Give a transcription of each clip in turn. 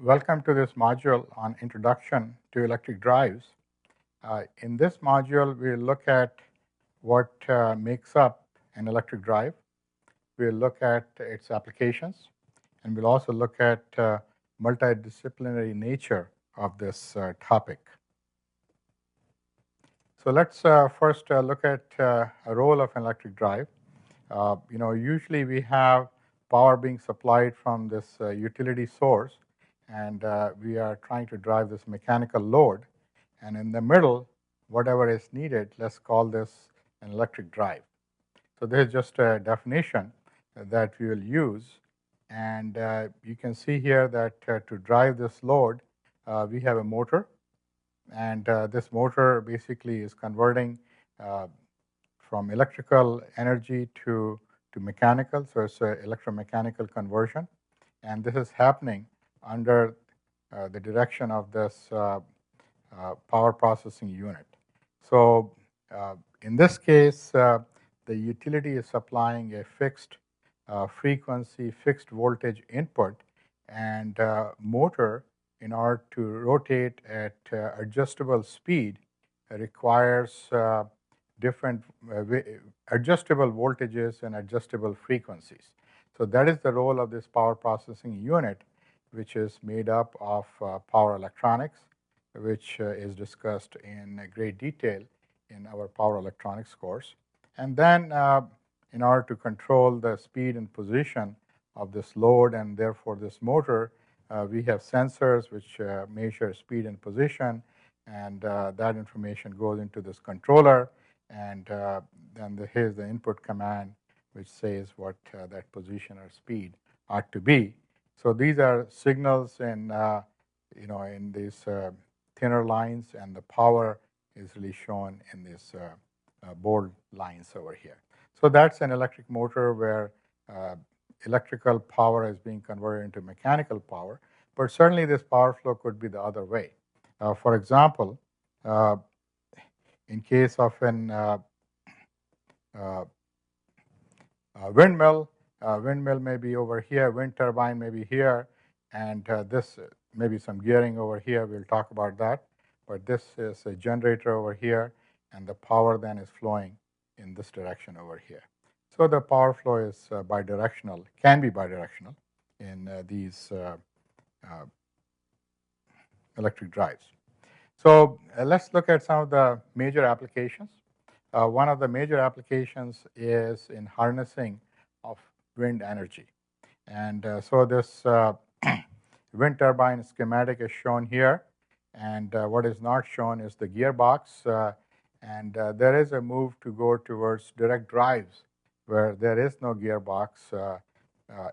Welcome to this module on Introduction to Electric Drives. In this module, we'll look at what makes up an electric drive. We'll look at its applications, and we'll also look at multidisciplinary nature of this topic. So let's first look at a role of an electric drive. Usually we have power being supplied from this utility source, and we are trying to drive this mechanical load. And in the middle, whatever is needed, let's call this an electric drive. So this is just a definition that we will use. And you can see here that to drive this load, we have a motor. And this motor basically is converting from electrical energy to mechanical. So it's an electromechanical conversion. And this is happening under the direction of this power processing unit. So in this case, the utility is supplying a fixed frequency, fixed voltage input, and motor, in order to rotate at adjustable speed, requires different adjustable voltages and adjustable frequencies. So that is the role of this power processing unit, which is made up of power electronics, which is discussed in great detail in our power electronics course. And then in order to control the speed and position of this load and therefore this motor, we have sensors which measure speed and position, and that information goes into this controller, and then here's the input command which says what that position or speed ought to be. So these are signals in in these thinner lines, and the power is really shown in these bold lines over here. So that's an electric motor where electrical power is being converted into mechanical power, but certainly this power flow could be the other way. For example, in case of an windmill, windmill may be over here, wind turbine may be here, and this maybe some gearing over here. We'll talk about that. But this is a generator over here, and the power then is flowing in this direction over here. So the power flow is bidirectional, can be bidirectional in these electric drives. So let's look at some of the major applications. One of the major applications is in harnessing of wind energy. And so this wind turbine schematic is shown here, and what is not shown is the gearbox. And there is a move to go towards direct drives where there is no gearbox,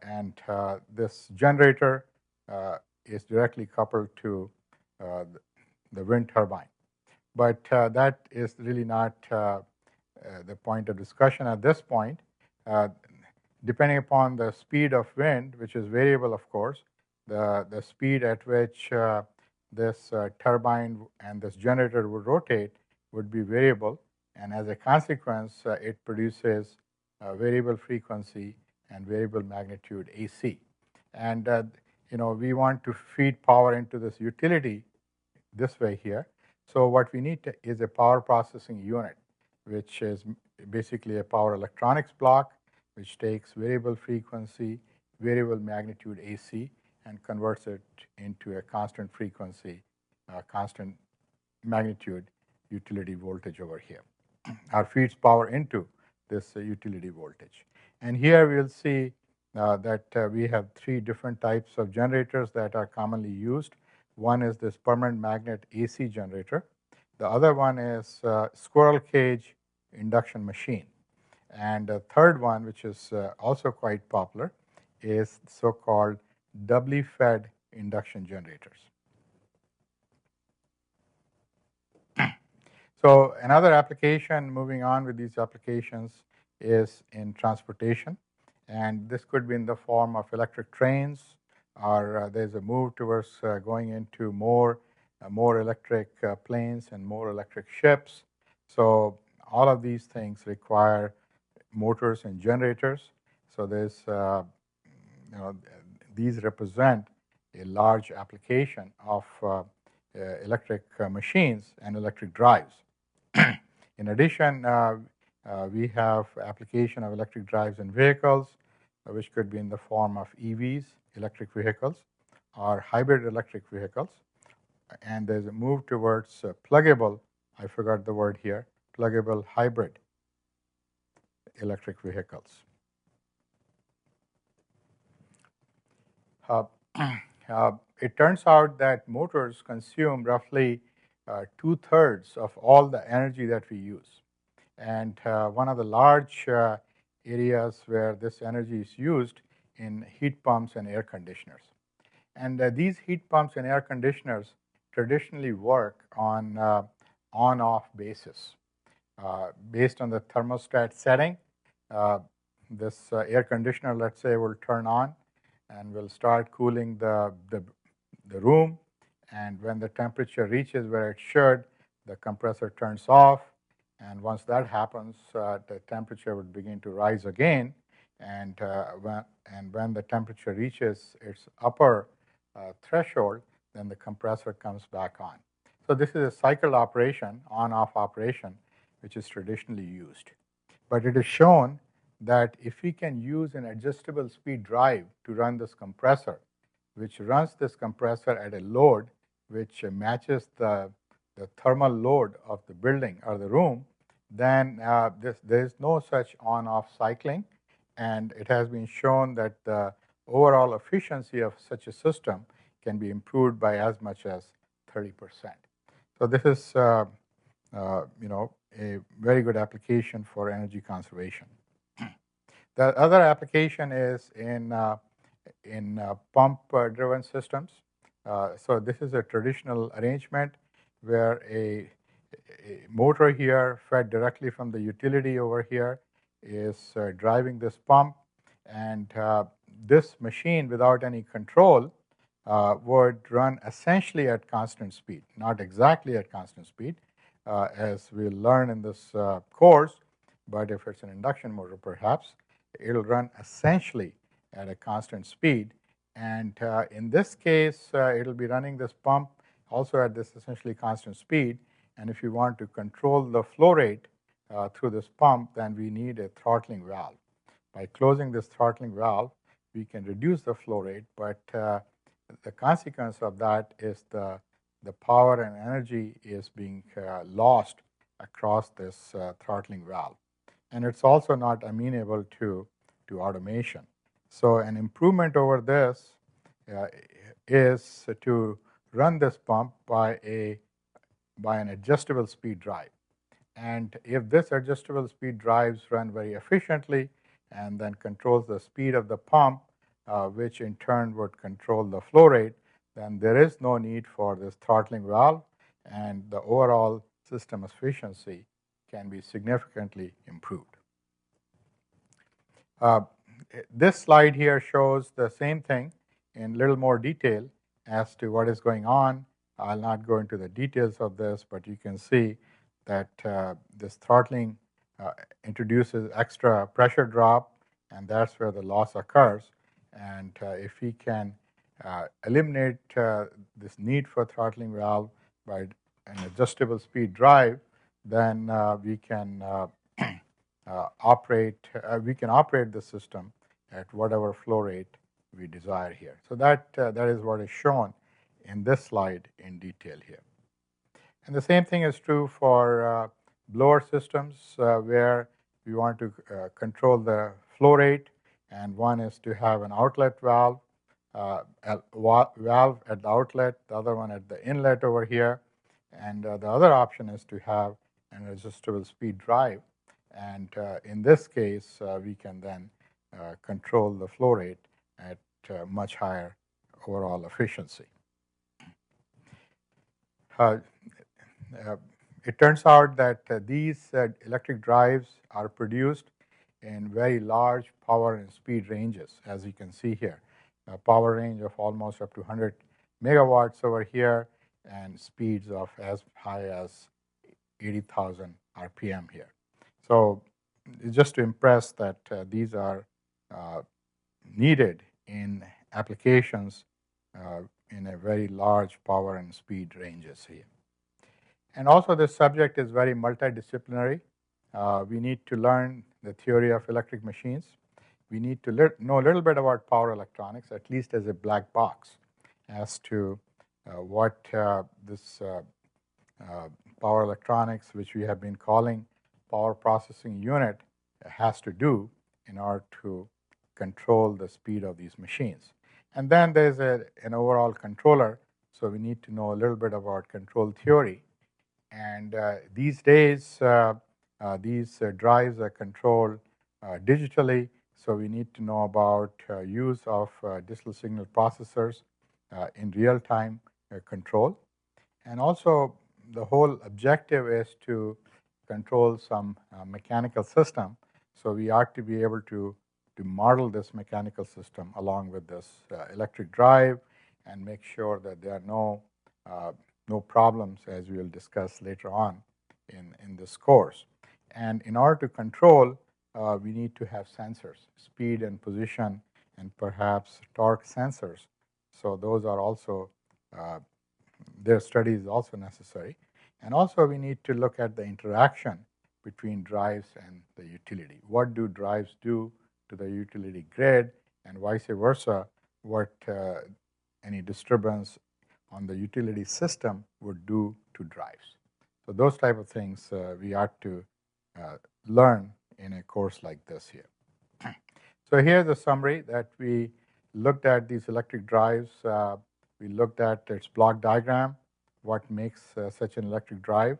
and this generator is directly coupled to the wind turbine. But that is really not the point of discussion at this point. Depending upon the speed of wind, which is variable, of course, the speed at which this turbine and this generator would rotate would be variable, and as a consequence, it produces variable frequency and variable magnitude AC. And we want to feed power into this utility this way here. So what we need is a power processing unit, which is basically a power electronics block, which takes variable frequency, variable magnitude AC, and converts it into a constant frequency, constant magnitude utility voltage over here, or feeds power into this utility voltage. And here we'll see that we have three different types of generators that are commonly used. One is this permanent magnet AC generator. The other one is squirrel cage induction machine. And the third one, which is also quite popular, is so-called doubly fed induction generators. So another application, moving on with these applications, is in transportation. And this could be in the form of electric trains, or there's a move towards going into more electric planes and more electric ships. So all of these things require motors and generators. So there's, these represent a large application of electric machines and electric drives. In addition, we have application of electric drives in vehicles, which could be in the form of EVs, electric vehicles, or hybrid electric vehicles. And there's a move towards pluggable, I forgot the word here, pluggable hybrid electric vehicles. It turns out that motors consume roughly 2/3 of all the energy that we use. And one of the large areas where this energy is used in heat pumps and air conditioners. And these heat pumps and air conditioners traditionally work on on-off basis. Based on the thermostat setting, this air conditioner, let's say, will turn on and will start cooling the room. And when the temperature reaches where it should, the compressor turns off. And once that happens, the temperature would begin to rise again. And when the temperature reaches its upper threshold, then the compressor comes back on. So this is a cycle operation, on-off operation, which is traditionally used. But it is shown that if we can use an adjustable speed drive to run this compressor, which runs this compressor at a load which matches the thermal load of the building or the room, then there is no such on-off cycling. And it has been shown that the overall efficiency of such a system can be improved by as much as 30%. So this is a very good application for energy conservation. The other application is in pump-driven systems. So this is a traditional arrangement where a motor here fed directly from the utility over here is driving this pump, and this machine without any control would run essentially at constant speed, not exactly at constant speed, as we'll learn in this course, but if it's an induction motor perhaps, it'll run essentially at a constant speed. And in this case, it'll be running this pump also at this essentially constant speed. And if you want to control the flow rate through this pump, then we need a throttling valve. By closing this throttling valve, we can reduce the flow rate, but the consequence of that is the power and energy is being lost across this throttling valve. And it's also not amenable to automation. So an improvement over this is to run this pump by an adjustable speed drive. And if this adjustable speed drives run very efficiently and then controls the speed of the pump, which in turn would control the flow rate, then there is no need for this throttling valve, and the overall system efficiency can be significantly improved. This slide here shows the same thing in a little more detail as to what is going on. I'll not go into the details of this, but you can see that this throttling introduces extra pressure drop, and that's where the loss occurs. And if we can eliminate this need for throttling valve by an adjustable speed drive, then we can operate the system at whatever flow rate we desire here. So that is what is shown in this slide in detail here. And the same thing is true for blower systems where we want to control the flow rate, and one is to have an outlet valve at the outlet, the other one at the inlet over here, and the other option is to have an adjustable speed drive. And in this case, we can then control the flow rate at much higher overall efficiency. It turns out that these electric drives are produced in very large power and speed ranges, as you can see here. A power range of almost up to 100 megawatts over here, and speeds of as high as 80,000 RPM here. So just to impress that these are needed in applications in a very large power and speed ranges here. And also this subject is very multidisciplinary. We need to learn the theory of electric machines. We need to know a little bit about power electronics, at least as a black box, as to what this power electronics, which we have been calling power processing unit, has to do in order to control the speed of these machines. And then there's an overall controller, so we need to know a little bit about control theory. And these days, these drives are controlled digitally, so we need to know about use of digital signal processors in real-time control. And also, the whole objective is to control some mechanical system. So we ought to be able to model this mechanical system along with this electric drive and make sure that there are no problems, as we will discuss later on in this course. And in order to control, we need to have sensors, speed and position, and perhaps torque sensors. So those are also their study is also necessary. And also we need to look at the interaction between drives and the utility. What do drives do to the utility grid, and vice versa, what any disturbance on the utility system would do to drives. So those type of things we ought to learn in a course like this here. So here's a summary that we looked at these electric drives. We looked at its block diagram, what makes such an electric drive,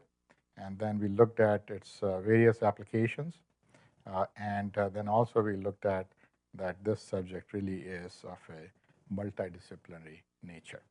and then we looked at its various applications, and then also we looked at that this subject really is of a multidisciplinary nature.